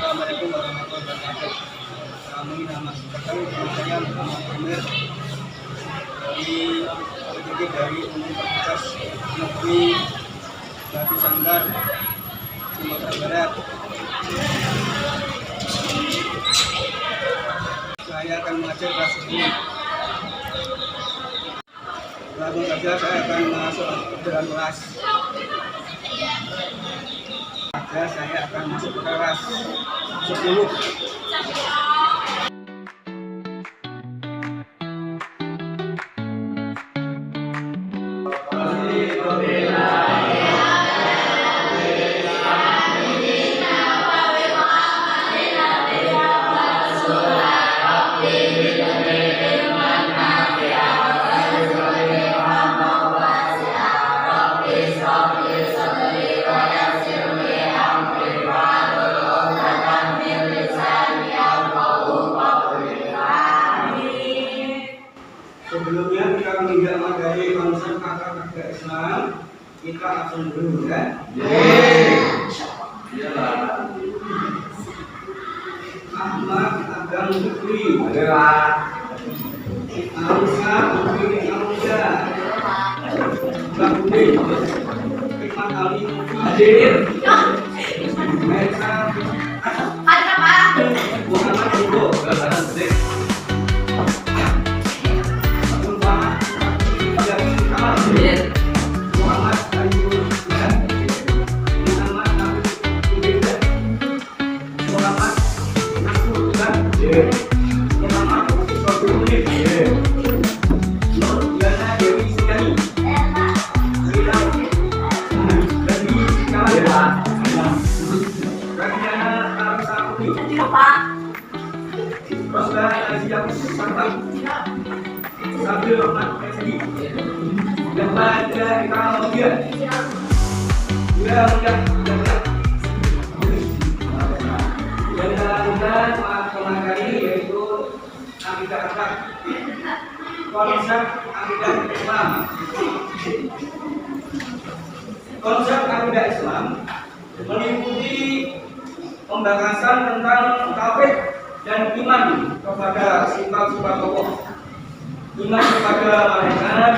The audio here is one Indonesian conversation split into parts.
Assalamualaikum warahmatullahi wabarakatuh. Kami nama saya Muhammad Amir dari Universitas Negeri Batu Sanggar, Sumatera Barat. Saya akan mengajar kelas 10. Langsung saja saya akan masuk ke dalam kelas. Saya akan masuk ke kelas 10. Sebelumnya kita tidak mengadai konsep kakak Islam, kita langsung dulu ya. Ahmad Adam Fikri adalah Amsa Fikri Amsa Bakudin Hikmat Ali Hadir Mesa Muhammad Ibu yaitu akidah akhlak, konsep akidah Islam. Konsep akidah Islam meliputi pembahasan tentang tauhid dan iman kepada sifat-sifat Allah, iman kepada malaikat,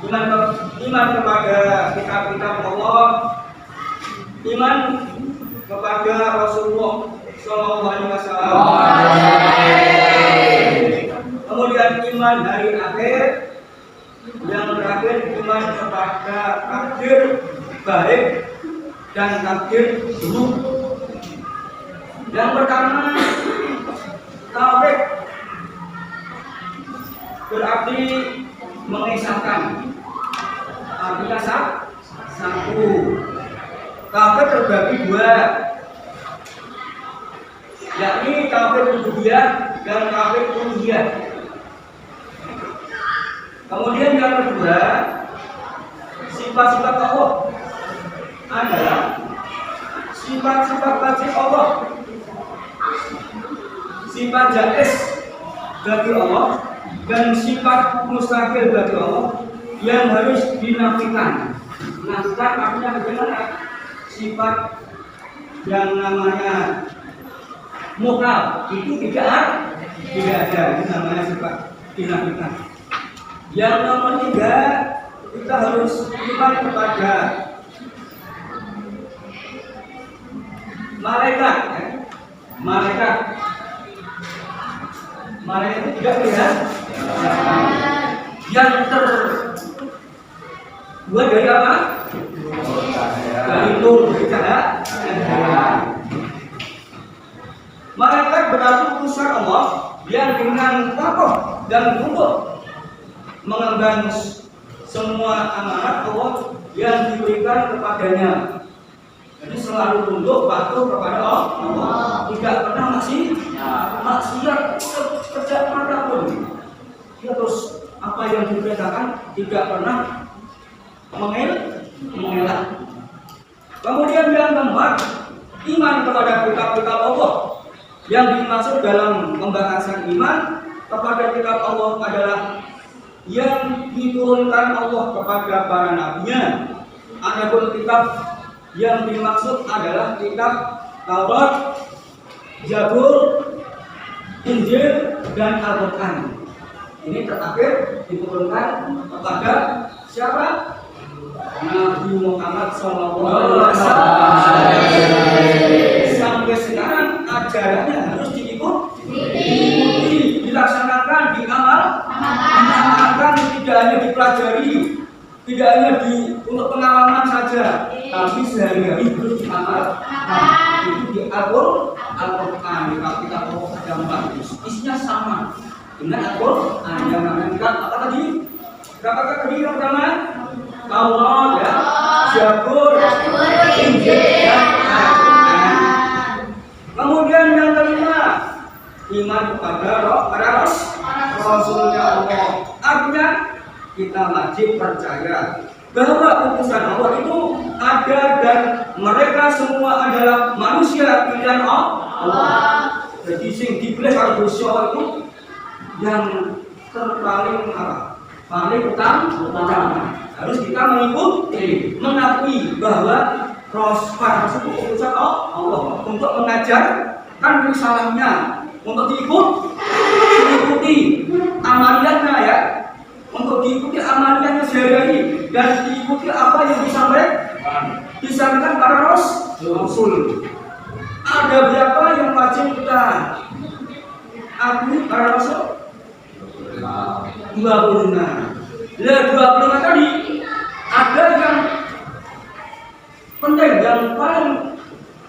iman kepada kitab-kitab Allah, iman kepada Rasulullah Sallallahu Alaihi Wasallam. Kemudian iman hari akhir, yang terakhir iman kepada takdir baik dan takdir buruk. Yang pertama, tauhid berarti mengesahkan, artinya satu. Tauhid terbagi dua, yakni tauhid rububiyah dan tauhid uluhiyah. Kemudian yang kedua, sifat-sifat Allah adalah sifat-sifat wajib Allah, sifat jaiz bagi Allah dan sifat mustahil bagi Allah yang harus dinafikan. Nafikan artinya bagaimana? Sifat yang namanya mukal itu tidak ada, itu namanya sifat dinafikan. Yang nomor 3, kita harus iman kepada malaikat. Malaikat itu tidak lihat, yang terbuat dari apa? Dari nur, dari cahaya. Malaikat berarti utusan Allah yang dengan kokoh dan kukuh mengemban semua amanat Allah yang diberikan kepadanya. Jadi selalu tunduk patuh kepada Allah, tidak pernah maksiat kerja manapun. Dia terus apa yang diperintahkan tidak pernah mengelak. Kemudian yang keempat, iman kepada kitab-kitab Allah. Yang dimaksud dalam pembahasan iman kepada kitab Allah adalah yang diturunkan Allah kepada para nabinya. Adapun kitab yang dimaksud adalah kitab Taurat, Zabur, Injil, dan Al-Quran. Ini terakhir diturunkan kepada siapa? Nabi Muhammad SAW. Sampai sekarang ajarannya harus diikuti, dilaksanakan, diamalkan, tidak hanya dipelajari, tidak hanya untuk pengalaman saja, tapi sehari-hari harus diamalkan. Itu di Al-Quran. Kalau kita mau ada bagus, isinya sama dengan Al-Quran. Yang namanya apa tadi? Berapa tadi yang pertama? Taurat, ya, Zabur, Injil, dan Al-Quran. Kemudian yang kelima, iman kepada Rasulnya Allah. Artinya kita wajib percaya bahwa utusan Allah itu ada dan mereka semua adalah manusia pilihan Allah. Jadi sing dipilih karo dosa itu yang terpaling paling utama harus kita mengikuti, mengakui bahwa Rasul itu utusan Allah untuk mengajarkan risalahnya, untuk diikuti amaliyahnya, ya, untuk diikuti amaliyahnya sehari-hari dan diikuti apa yang disampaikan para Rasul. Ada berapa yang wajib kita akui para Rasul? 25. Lah 25 tadi ada yang penting, yang paling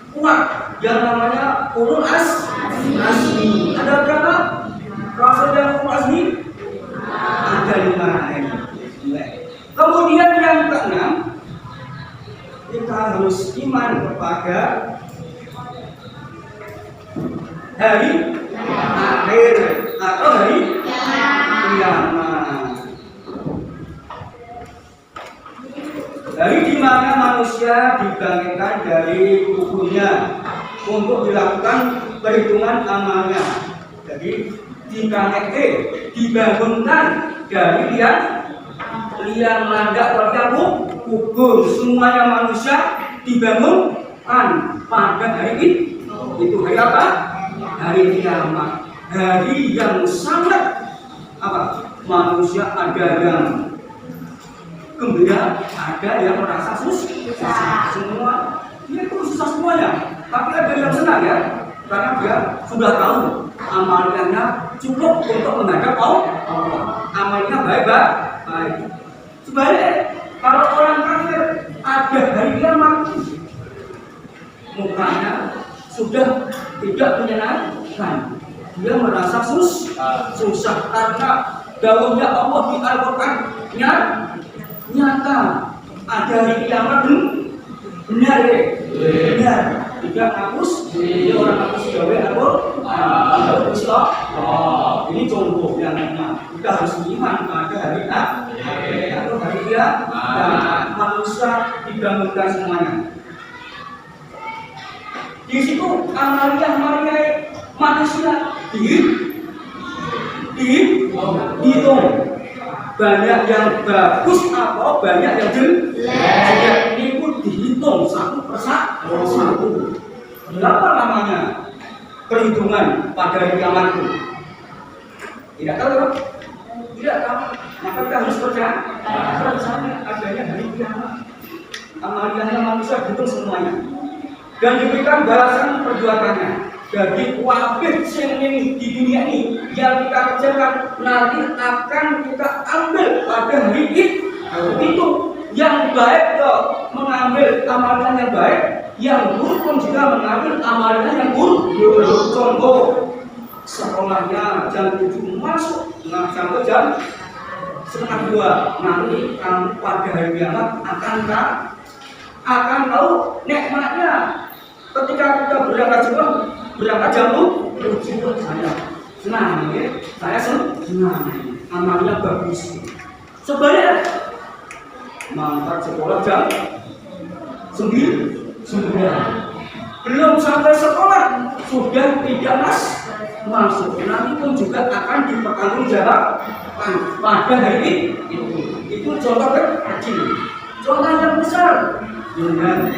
kuat, yang namanya ulul azmi. Ada berapa Rasul yang ulul azmi? Ada 5. Kemudian yang keenam, kita harus iman kepada hari akhir atau hari kiamat. Dari di mana manusia dibangkitkan dari kuburnya untuk dilakukan perhitungan amalnya. Jadi dibangunkan dari liang landak tergabung kubur. Semuanya manusia dibangunkan pada hari itu hari apa? Hari kiamat. Hari yang sangat manusia ada yang gembira, ada yang merasa susah. Semua itu susah semuanya. Tapi ada yang senang, ya, karena dia sudah tahu amalnya cukup untuk menghadap Allah. Amalnya baik. Sebaliknya, kalau orang kafir ada hari kiamat, mukanya sudah tidak menyenangkan. Dia merasa susah karena dawuhnya Allah di Al-Quran nyata. Ada hari kiamat benar. Tidak hapus, ini orang hapus gawe Al-Quran. Ini contoh yang kita harus iman pada hari atau hari kiamat. Manusia dibangunkan semuanya. Di situ amaliyah manusia dihitung. Banyak yang bagus atau banyak yang jelek. Ini pun dihitung satu persatu. Berapa lamanya perhitungan pada hari kiamat itu? Tidak tahu. Maka kita harus percaya adanya hari kiamat. Amaliyahnya manusia dihitung semuanya dan diberikan balasan perbuatannya. Jadi wabih ini di dunia ini yang kita kerjakan nanti akan kita ambil pada hari itu. Yang baik mengambil amalan yang baik, yang buruk pun juga mengambil amalan yang buruk. Contoh, sekolahnya jam 7 masuk, sampai jam 1:30. Nanti kamu pada hari kiamat akan tahu nikmatnya. Ketika kita berangkat jam 7 saya senang, ya. Saya senang, amalnya bagus. Sebaliknya mantap sekolah jam 9, belum sampai sekolah sudah tidak masuk. Nanti pun juga akan dipertanggungjawabkan pada hari itu. Itu contoh kecil. Contoh yang besar dengan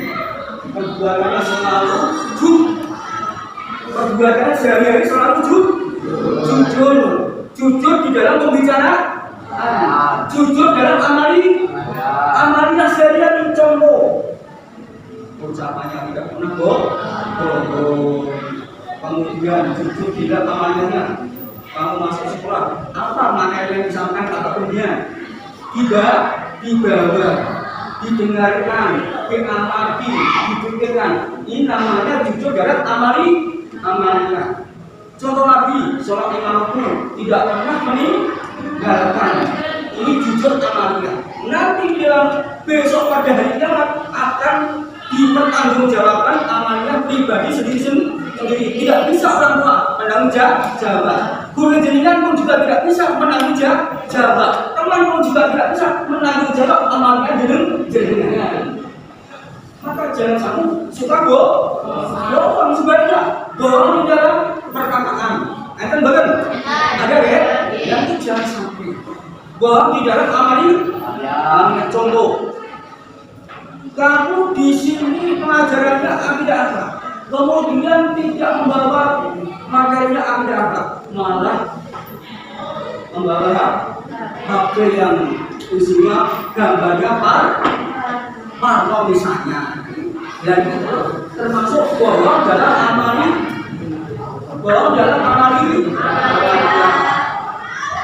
perbuatannya selalu perbuatannya sehari-hari selalu jujur, jujur di dalam pembicaraan, jujur dalam amalinya sehari-hari. Contoh, ucapannya tidak pernah bohong, kemudian jujur di dalam amalinya. Kamu masuk sekolah, apa materi yang disampaikan apapun-nya tidak dibawa, didengarkan, diamati, dipikirkan. Ini namanya jujur dalam amalinya. Contoh lagi, sholat lima waktu tidak pernah meninggalkan. Ini jujur amalinya. Nanti dalam besok pada hari kiamat akan dipertanggungjawabkan amalnya pribadi sendiri. Tidak bisa orang tua menanggung jawab. Guru jenengan pun juga tidak bisa menanggung jawab. Teman pun juga tidak bisa menanggung jawab amalnya jenengan. Maka jangan kamu suka bohong, sebaiknya bohong di dalam perkataan. Enten bagian ada ya? Yang itu jangan sampai bohong di dalam amalnya. Contoh, kamu di sini pelajarannya akidah apa? Kemudian tidak membawa materinya akidah apa? Malah membawa HP yang isinya gambarnya parno misalnya. Dan itu termasuk bohong dalam amali.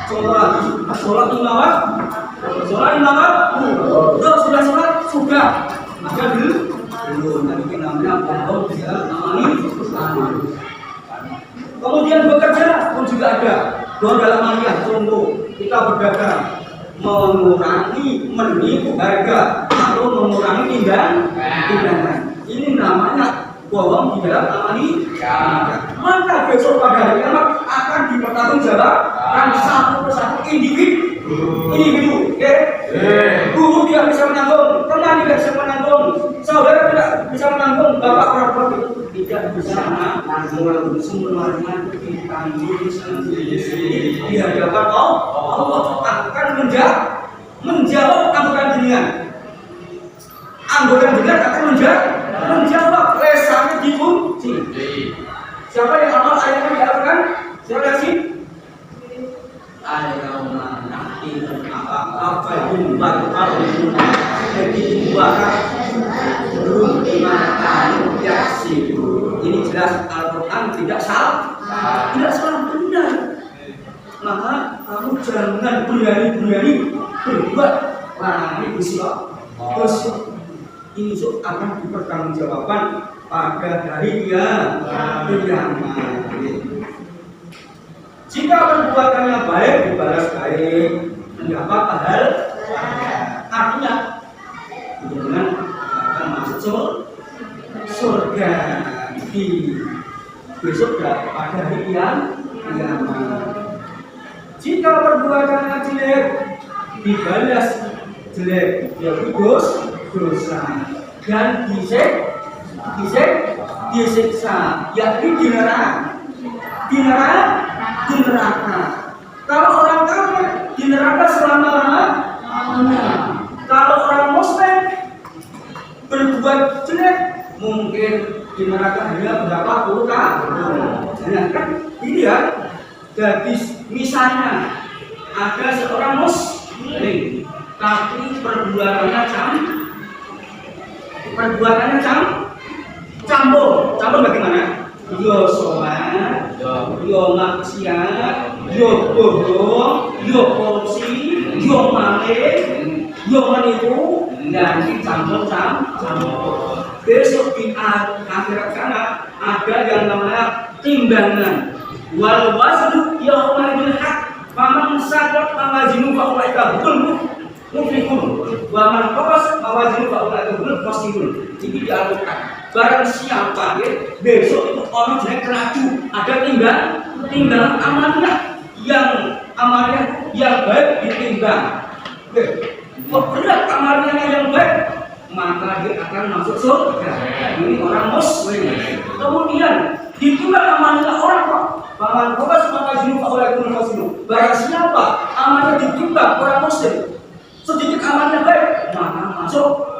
Contoh lagi, sholat lima waktu. Sudah sholat, sudah. Maka belum. Nanti namanya bohong dalam amali. Kemudian bekerja pun juga ada bohong dalam amaliah. Contoh, kita berdagang, mengurangi menipu harga atau mengurangi timbangan. Ini namanya bohong di dalam amaliah. Maka besok pada hari kiamat akan dipertanggungjawabkan satu persatu individu. Guru tidak bisa menanggung, teman tidak bisa menanggung, saudara tidak bisa menanggung, bapak orang tua tidak bisa menanggung. Semuanya ditanggung sendiri di hadapan Allah akan menjawab anggaran jenengan. Anggaran jenengan akan menjawab lesannya dikunci. Siapa yang hafal ayatnya diapakan? Siapa sih? Al-Yawma nahtimu apa-apa jadi buahkan belum dimakan yaksidu. Ini jelas Al-Quran tidak salah benar. Maka kamu jangan berani berbuat larangan ini besok. Ini akan dipertanggungjawabkan pada hari kiamat. Jika perbuatannya baik dibalas baik, mendapat pahala. Artinya dengan akan masuk surga di besok pada hari kiamat. Jika perbuatannya jelek dibalas jelek, yaitu dosa dan disiksa, yakni di neraka. Kalau orang kafir di neraka selama-lamanya. Kalau orang muslim berbuat jelek mungkin di neraka hanya berapa puluh tahun. Kan ini ya. Jadi misalnya ada seorang muslim tapi perbuatannya campur bagaimana? Yo sholat, yo maksiat, yo bohong, yo korupsi, yo maling, yo menipu, dan campur. Besok di akhirat sana ada yang namanya timbangan. Wal waznu yauma idil haq, faman sadaq mawazinu fa ulaika humul muflihun, wa man qas mawazinu fa ulaika humul khasirun. Ini dialurkan. Barang siapa besok itu orang jeneng keracu, ada timbangan amalnya yang baik ditimbang. Berat amalnya yang baik, maka dia akan masuk surga. Ini orang muslim. Kemudian ditimbang amalnya orang kok. Paman kokas maka jinu faulaikum khasinu. Barang siapa amalnya ditimbang orang muslim, sedikit amalnya baik, maka masuk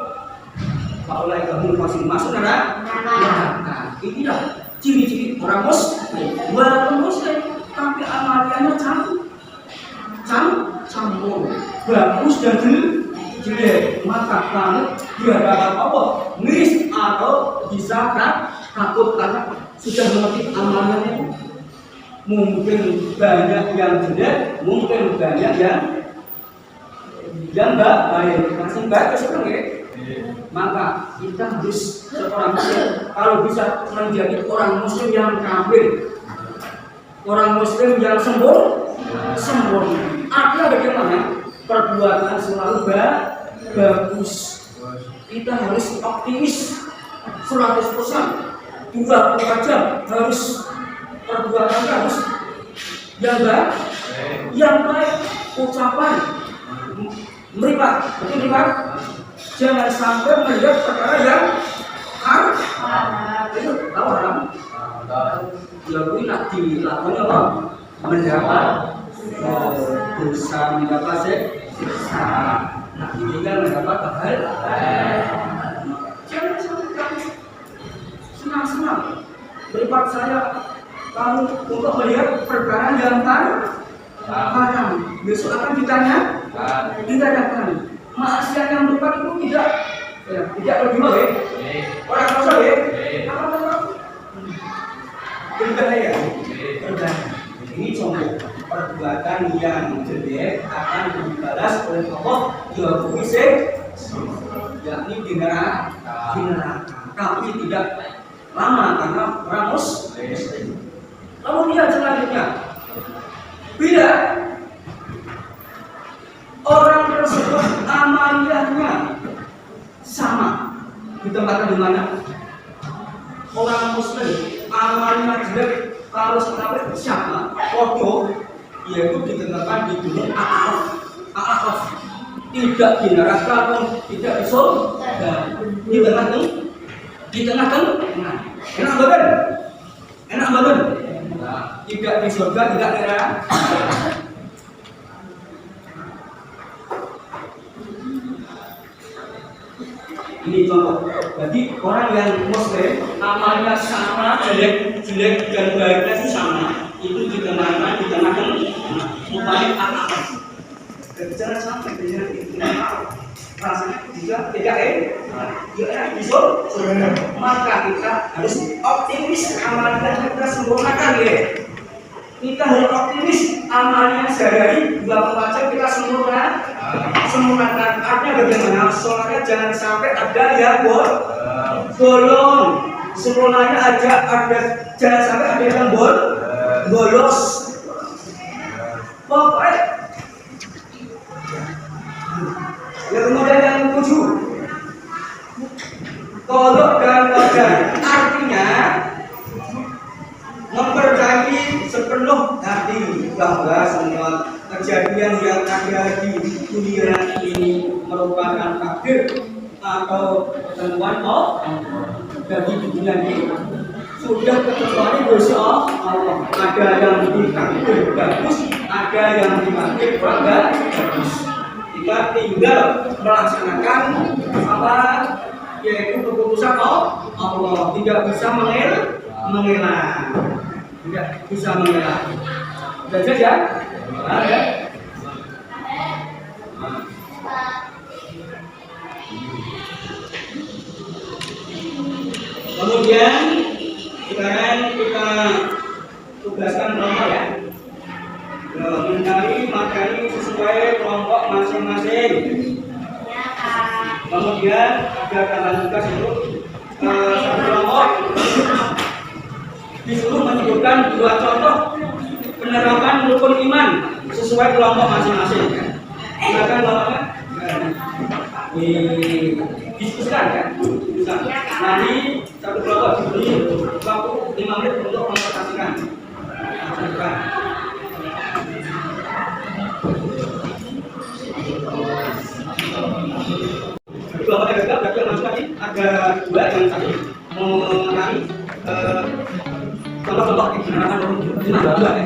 faulaika humul fasiqun, masuk neraka. Inilah ciri-ciri orang muslim. Walaupun muslim tapi amalnya campur, bagus dan jelek, maka kamu di hadapan Allah miris atau bisa takut karena sudah mengerti amalnya. Mungkin banyak yang jelek, mungkin banyak yang baik, masih baik sekarang ya. Maka kita harus seorang muslim kalau bisa menjadi orang muslim yang kafir, orang muslim yang sempurna. Artinya bagaimana? Perbuatan selalu bagus. Kita harus optimis 100%. 24 jam harus perbuatan harus yang baik, ucapan meripat, betul meripat. Jangan sampai melihat perkara yang haram. Itu tahu haram. Ya nak dilakukan apa? Mendapat dosa, mendapat siksa. Nah, tinggal mendapat pahala. Jangan sampai kamu senang-senang meripat saya kamu untuk melihat perkara yang haram. Besok akan ditanyakan. Maksiat yang meripat itu tidak berguna ya. Orang kosong ya. Berbahaya. Ini contoh perbuatan yang jelek akan dibalas oleh Allah di siksa, yakni di neraka. Tapi tidak lama karena orang muslim. Kemudian selanjutnya, bila orang tersebut amaliyahnya sama, ditempatkan di mana? Orang muslim amalnya jelek, kalau sampai siapa? Kodoh, yaitu ditempatkan di gunung A'raf. Tidak di neraka pun tidak di surga, di tengah-tengah. Enak banget. Tidak di surga, tidak di neraka. Ini contoh. Jadi orang yang muslim amalnya sama, jelek dan baiknya sama, itu dikenakan di tengah-tengah. Mubalik apa? Jangan sampai rasanya juga tidak di surga. Maka kita harus optimis amalnya kita sempurnakan ya. Kita harus optimis amalnya sehari 24 jam kita sempurnakan. Artinya bagaimana? Soalnya jangan sampai ada yang bolong. Sempurnanya jangan sampai ada yang bolos. Pokoknya yang kemudian yang 7, kodok dan qadar. Artinya mempercayai sepenuh hati bahwa semua kejadian yang ada di dunia ini merupakan takdir atau ketentuan Allah. Jadi di dunia ini sudah ketentuan dosa Allah. Ada yang ditakdir bagus, ada yang ditakdir bagus. Kita tinggal melaksanakan apa yaitu keputusan Allah. Tidak bisa mengelak. Tidak bisa mengelak. Sudah saja. Ya. Kemudian sekarang kita tugaskan kelompok ya. Mencari materi sesuai kelompok masing-masing. Kemudian ada tambahan tugas itu satu kelompok disuruh menyebutkan 2 contoh penerapan rukun iman sesuai kelompok masing-masing. Silakan kelompoknya didiskusikan ya. Bisa. Nanti satu kelompok diberi waktu 5 menit untuk mempresentasikan. Kelompok yang gagal berarti yang masuk tadi ada 2 yang satu mengenai contoh-contoh penerapan rukun iman 2 yang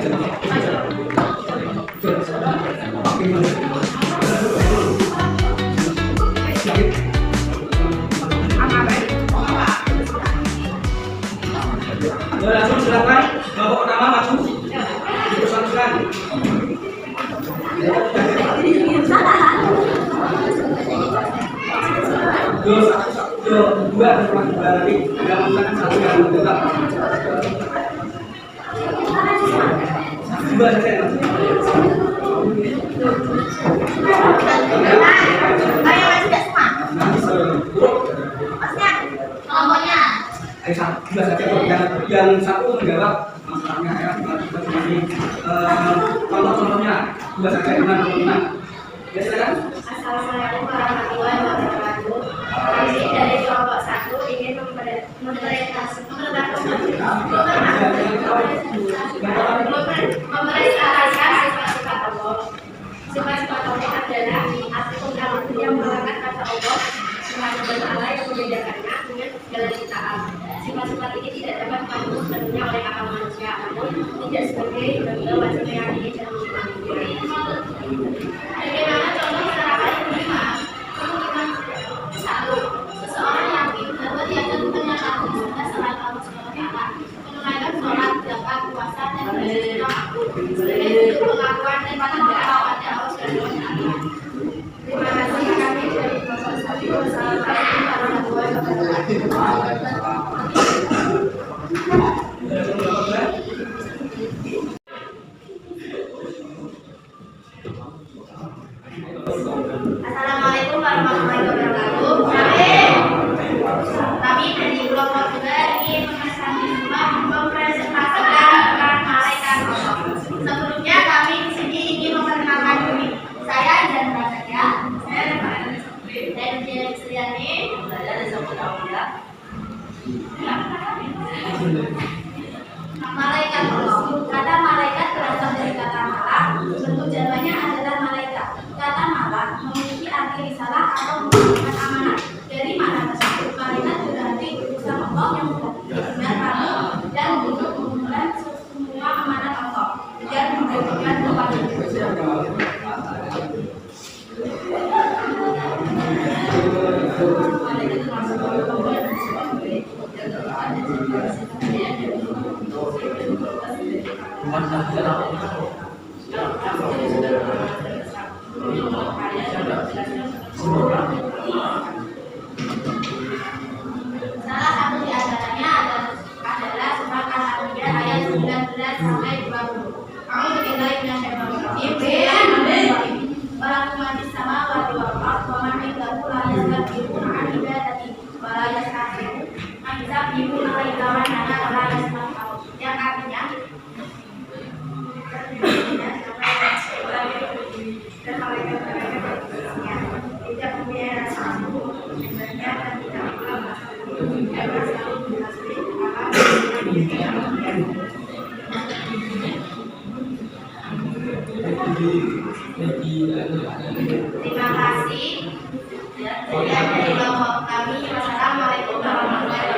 Langsung silakan Bapak pertama maju. Dipersatukan. Dua nanti gabungkan satu yang kedua. Dua saja. Yang satu menjawab masalahnya ya, contoh-contohnya dua saja dengan ya silakan. Assalamualaikum warahmatullahi wabarakatuh. Kami dari kelompok 1 ingin memerintahkan sifat-sifat Allah. Sifat-sifat Allah adalah atribut yang melekat kata Allah, sifat Allah yang membedakannya dengan segala ciptaan. Sifat-sifat ini tidak dapat dipandu sepenuhnya oleh akal manusia, namun tidak sebagai bentuk wajib meyakini dan menghormati. Bagaimana contoh masyarakat yang beriman? Satu, seseorang yakin bahwa dia akan menyaksikan ibadah selain Allah SWT, menunaikan sholat, zakat, puasa, dan bersedekah. Sebagai bentuk pengakuan dan penghormatan pada Allah SWT. Terima kasih kami dari kelompok 1. Wassalamualaikum warahmatullahi wabarakatuh. Assalamualaikum warahmatullahi wabarakatuh. Kami dari kelompok 2 ingin mempresentasikan peran malaikat Allah. Sebelumnya kami di sini ingin memperkenalkan diri. Saya Izan Prasetya. Saya Jenny Sriani. Saya Desa Putawira. Malaikat Allah. Kata malaikat berasal dari kata malak. Bentuk jawabannya adalah malaikat. Kata malak memiliki arti risalah atau memberikan amanat. Dari makna tersebut, malaikat berarti utusan Allah yang benar kamu dan untuk mengumpulkan semua amanat Allah dan memberikan kepada salah satu di antaranya adalah surat Al-Anbiya ayat 19 sampai 20. Kamu bikinlah Walaupun di sama wali wafat, wamani baru layas biru anidah tadi walayas akhir. Bisa biru alaikawan nana walayas makau. Yang artinya dan malaikat tidak mempunyai rasa aku sebenarnya dan tidak pula terima kasih. Sekian dari kelompok kami. Wassalamualaikum warahmatullahi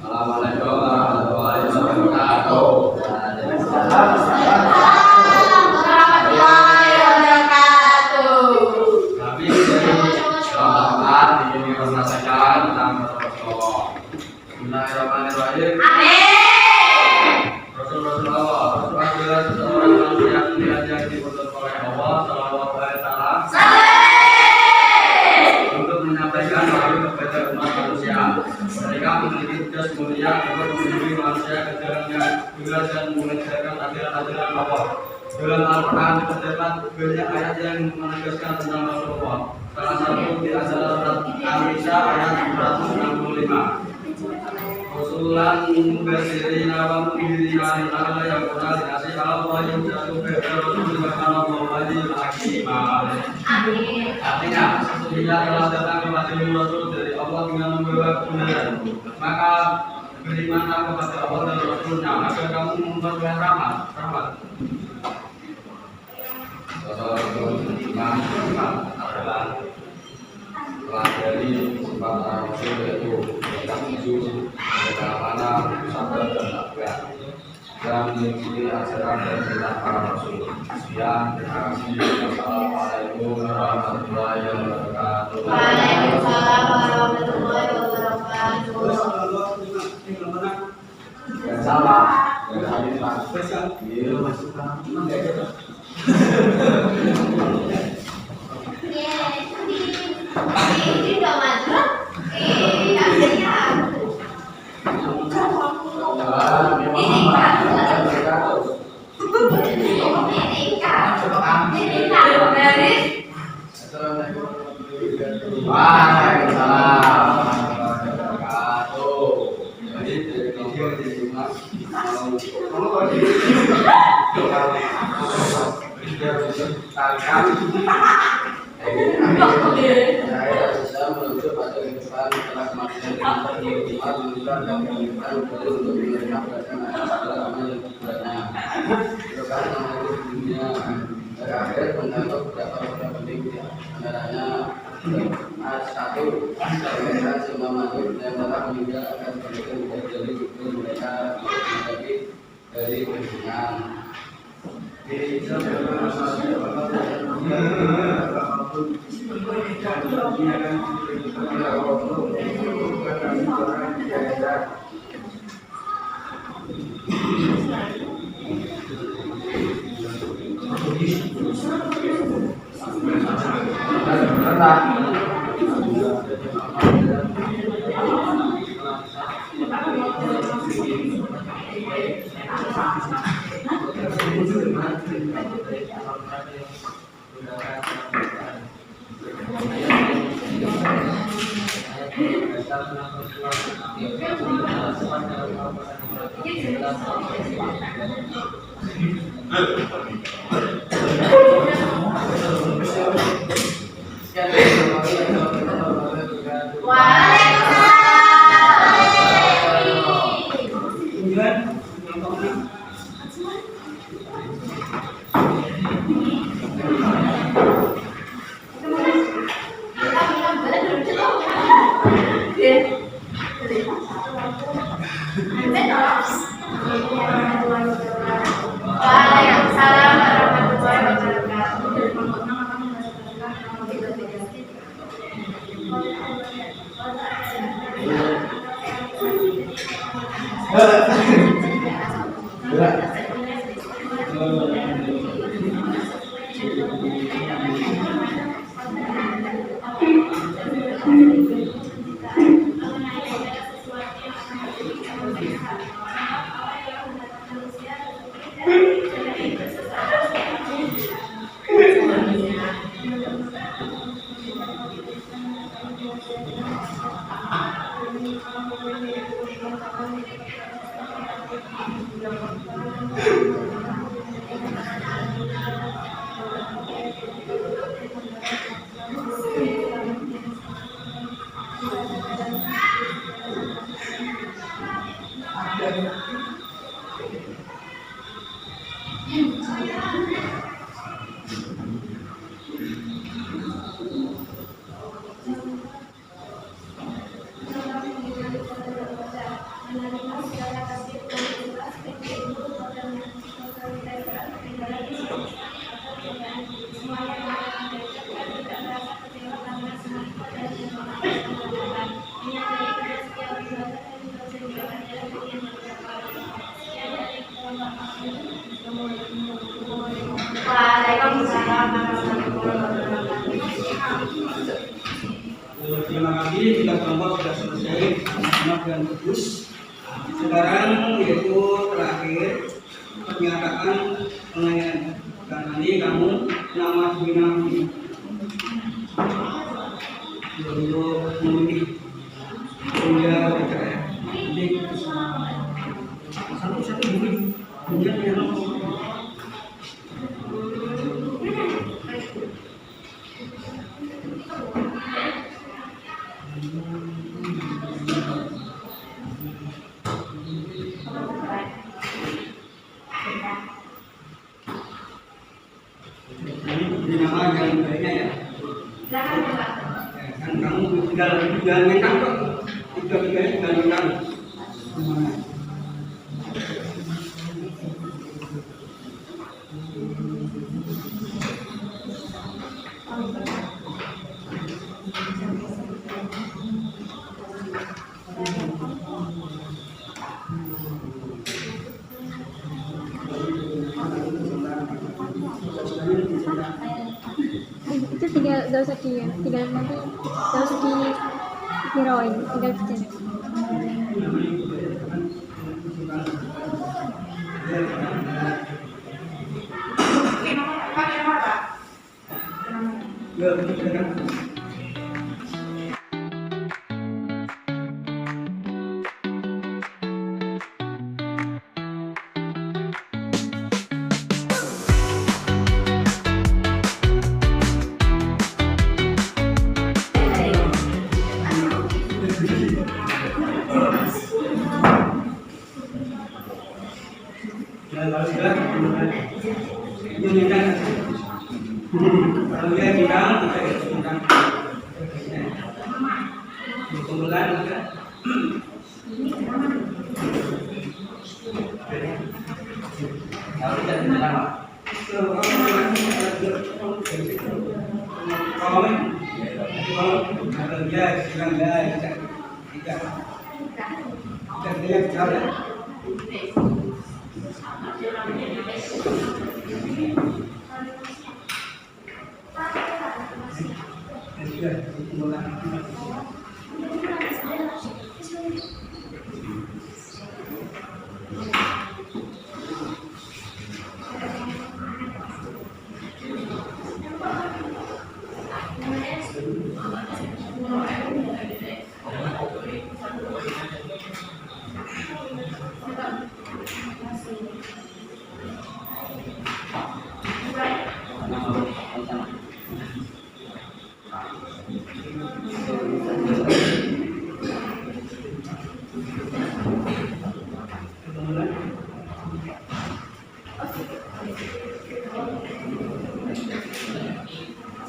Assalamualaikum warahmatullahi wabarakatuh. Kami dari Bapak ingin mempersaksikan tentang Rasulullah. Bismillahirrahmanirrahim. Rasulullah adalah seorang manusia yang mulia yang diutus oleh Allah Subhanahu wa Ta'ala untuk menyampaikan wahyu kepada umat manusia. Mereka memiliki tugas mulia untuk membimbing manusia ke jalan yang benar dan mengajarkan ajaran-ajaran Allah. Dalam Al-Quran terdapat banyak ayat yang menegaskan tentang Rasulullah. Salah satu di antara surat An-Nisa ayat 265. Rasulan mubasyirina wa mundzirina la'alla yakuna linasi 'ala Allahi hujjatun ba'da rusuli wa kana Allahu 'aliyyun hakima. Artinya, sesungguhnya telah datang kepadamu Rasul dari Allah dengan membawa kebenaran. Maka berimanlah kepada Allah dan Rasulnya agar kamu memperoleh rahmat. Imam adalah pelajari sifat Rasul yaitu yang jujur, keamanan, sabar dan takwa yang mengikuti ajaran dan perintah para Rasul. Sekian, terima kasih. Wassalamualaikum warahmatullahi wabarakatuh. Waalaikumsalam warahmatullahi wabarakatuh. Sama. Iya, masukkan. Saya bisa menuju pada kehidupan setelah kematian dan menuntut dan kehidupan untuk menerima perasaan agama yang sebenarnya. Bukan mengatur dunia. Terakhir mencakup beberapa penting di antaranya satu, mereka semua makhluk yang telah meninggal akan berikan menjadi hukum mereka menjadi dari kehidupan. Waalaikumsalam warahmatullahi wabarakatuh. Terima kasih, kita kelompok sudah selesai sama dan bagus. Sekarang yaitu terakhir pernyataan penilaian. Dan nanti kamu nama binami untuk memilih hingga bercerai. Jadi satu-satu dulu, kemudian yang ini nama yang baiknya ya. Kan kamu tinggal menang kok. Tiga-tiganya tinggal menang. Itu tinggal gak usah tinggal nanti gak usah dihirauin, tinggal dicetak. Ya, betul kan? Kalau dia bilang kita tentang kemudian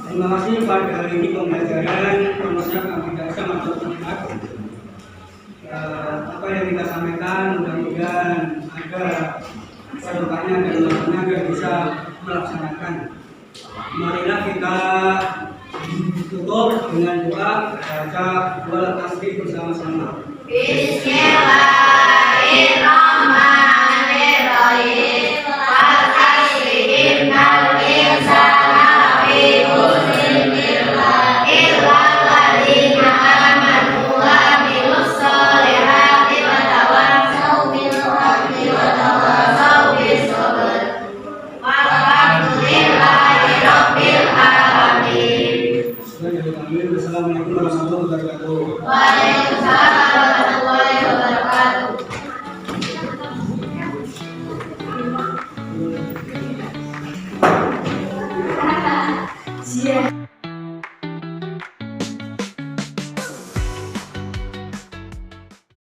terima kasih pada hari ini pembelajaran konsep aplikasi matematika. Apa yang kita sampaikan mudah-mudahan ada kedepannya dan melakukannya agar bisa melaksanakan. Marilah kita tutup dengan doa baca wal tasbih bersama-sama. Bismillahirrahmanirrahim. Wal asri innal insana lafi khusr illa alladziina aamanu wa 'amilus sholihati wa tawassaw bil haqqi wa tawassaw bis sabr. Walhamdulillahi rabbil alamin. Assalamualaikum warahmatullahi wabarakatuh. Waalaikumsalam warahmatullahi wabarakatuh.